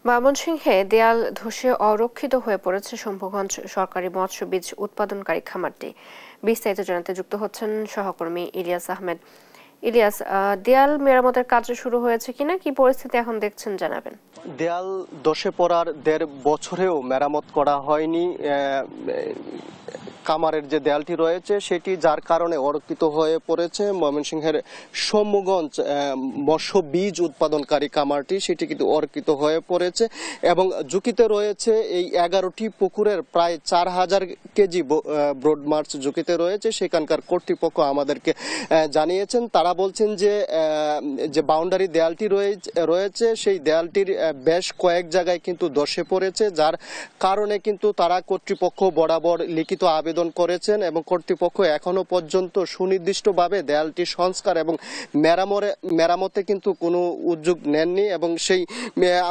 ময়মনসিংহে দেয়াল ধসে অরক্ষিত হয়ে পড়েছে শম্ভুগঞ্জ সরকারি মৎস্য বীজ উৎপাদনকারী খামারটি। বিস্তারিত জানাতে যুক্ত হচ্ছেন সহকর্মী ইলিয়াস আহমেদ। ইলিয়াস, দেয়াল মেরামতের কাজ শুরু হয়েছে কিনা, কি পরিস্থিতি এখন দেখছেন জানাবেন। দেয়াল ধসে পড়ার ১.৫ বছরেও মেরামত করা হয়নি কামারের যে দেয়ালটি রয়েছে সেটি, যার কারণে অরক্ষিত হয়ে পড়েছে ময়মনসিংহের শম্ভুগঞ্জ মৎস্য বীজ উৎপাদনকারী কামারটি, সেটি কিন্তু অরক্ষিত হয়ে পড়েছে এবং ঝুঁকিতে রয়েছে এই ১১টি পুকুরের প্রায় ৪,০০০ কেজি ব্রড মাছ ঝুঁকিতে রয়েছে। সেখানকার কর্তৃপক্ষ আমাদেরকে জানিয়েছেন, তারা বলছেন যে বাউন্ডারি দেয়ালটি রয়েছে সেই দেয়ালটির বেশ কয়েক জায়গায় কিন্তু ধসে পড়েছে, যার কারণে কিন্তু তারা কর্তৃপক্ষ বরাবর লিখিত আবেদন করেছেন এবং কর্তৃপক্ষ এখনো পর্যন্ত সুনির্দিষ্টভাবে দেয়ালটি সংস্কার এবং মেরামতে কিন্তু কোনো উদ্যোগ নেননি। এবং সেই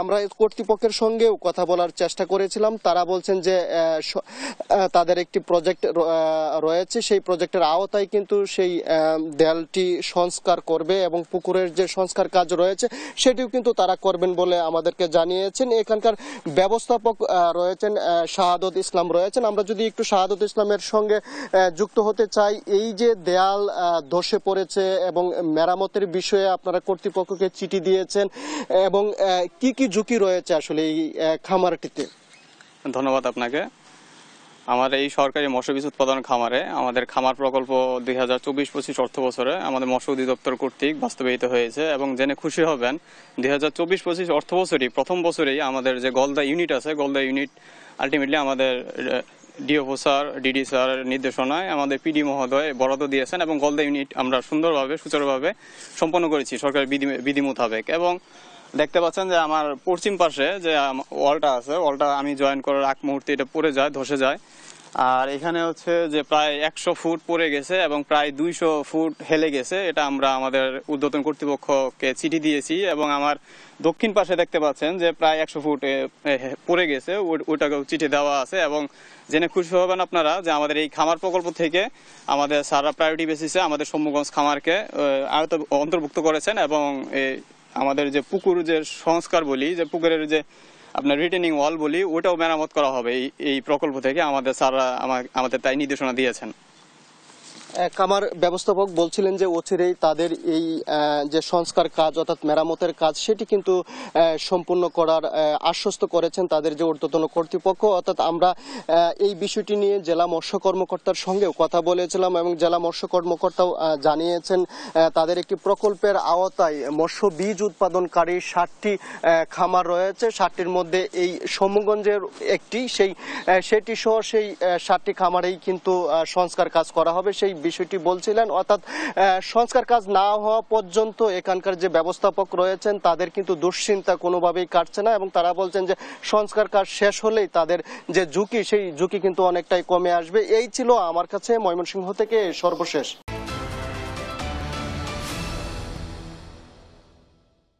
আমরা কর্তৃপক্ষের সঙ্গেও কথা বলার চেষ্টা করেছিলাম, তারা বলছেন যে তাদের একটি প্রজেক্ট রয়েছে, সেই প্রজেক্টের আওতায় কিন্তু সেই দেয়ালটি সংস্কার করবে এবং পুকুরের যে সংস্কার কাজ রয়েছে সেটিও কিন্তু তারা করবেন বলে আমাদেরকে জানিয়েছেন। এখানকার ব্যবস্থাপক রয়েছেন শাহাদত ইসলাম রয়েছেন। আমরা যদি একটু শাহাদত ইসলামের সঙ্গে যুক্ত হতে চাই, এই যে দেয়াল ধসে পড়েছে এবং মেরামতের বিষয়ে আপনারা কর্তৃপক্ষকে চিঠি দিয়েছেন এবং কি কি ঝুঁকি রয়েছে আসলে এই খামারটিতে? ধন্যবাদ আপনাকে। আমার এই সরকারি মৎস্য বীজ উৎপাদন খামারে আমাদের খামার প্রকল্প 2024-25 অর্থ বছরে আমাদের মৎস্য অধিদপ্তর কর্তৃক বাস্তবায়িত হয়েছে এবং জেনে খুশি হবেন 2024-25 অর্থ বছরই প্রথম বছরেই আমাদের যে গলদা ইউনিট আছে, গলদা ইউনিট আলটিমেটলি আমাদের ডিওপো স্যার, ডিডি স্যার নির্দেশনায় আমাদের পিডি মহোদয় বরাদ্দ দিয়েছেন এবং গলদা ইউনিট আমরা সুন্দরভাবে সুচারুভাবে সম্পন্ন করেছি সরকারের বিধি মোতাবেক। এবং দেখতে পাচ্ছেন যে আমার পশ্চিম পাশে যে ওয়ালটা আছে, ওয়ালটা আমি জয়েন করার আগ মুহূর্তে এটা পড়ে যায়, ধসে যায়। আর এখানে হচ্ছে যে প্রায় 100 ফুট পড়ে গেছে এবং প্রায় 200 ফুট হেলে গেছে। এটা আমরা আমাদের ঊর্ধ্বতন কর্তৃপক্ষকে চিঠি দিয়েছি এবং আমার দক্ষিণ পাশে দেখতে পাচ্ছেন যে প্রায় 100 ফুট পড়ে গেছে, ওটাকেও চিঠি দেওয়া আছে। এবং জেনে খুশি হবেন আপনারা যে আমাদের এই খামার প্রকল্প থেকে আমাদের সারা প্রায়োরিটি বেসিসে আমাদের শম্ভুগঞ্জ খামারকে অন্তর্ভুক্ত করেছেন এবং আমাদের যে পুকুর যে সংস্কার বলি, যে পুকুরের যে আপনার রিটেনিং ওয়াল বলি, ওটাও মেরামত করা হবে এই প্রকল্প থেকে। আমাদের স্যাররা আমাদের তাই নির্দেশনা দিয়েছেন। খামার ব্যবস্থাপক বলছিলেন যে অচিরেই তাদের এই যে সংস্কার কাজ অর্থাৎ মেরামতের কাজ সেটি কিন্তু সম্পূর্ণ করার আশ্বস্ত করেছেন তাদের যে ঊর্ধ্বতন কর্তৃপক্ষ। অর্থাৎ আমরা এই বিষয়টি নিয়ে জেলা মৎস্য কর্মকর্তার সঙ্গেও কথা বলেছিলাম এবং জেলা মৎস্য কর্মকর্তাও জানিয়েছেন তাদের একটি প্রকল্পের আওতায় মৎস্য বীজ উৎপাদনকারী 60টি খামার রয়েছে, 60টির মধ্যে এই শম্ভুগঞ্জের একটি, সেটি সহ সেই 60টি খামারেই কিন্তু সংস্কার কাজ করা হবে সেই বিষয়টি বলছিলেন। অর্থাৎ সংস্কার কাজ না হওয়া পর্যন্ত এখানকার যে ব্যবস্থাপক রয়েছেন তাদের কিন্তু দুশ্চিন্তা কোনোভাবেই কাটছে না এবং তারা বলছেন যে সংস্কার কাজ শেষ হলেই তাদের যে ঝুঁকি সেই ঝুঁকি কিন্তু অনেকটাই কমে আসবে। এই ছিল আমার কাছে ময়মনসিংহ থেকে সর্বশেষ।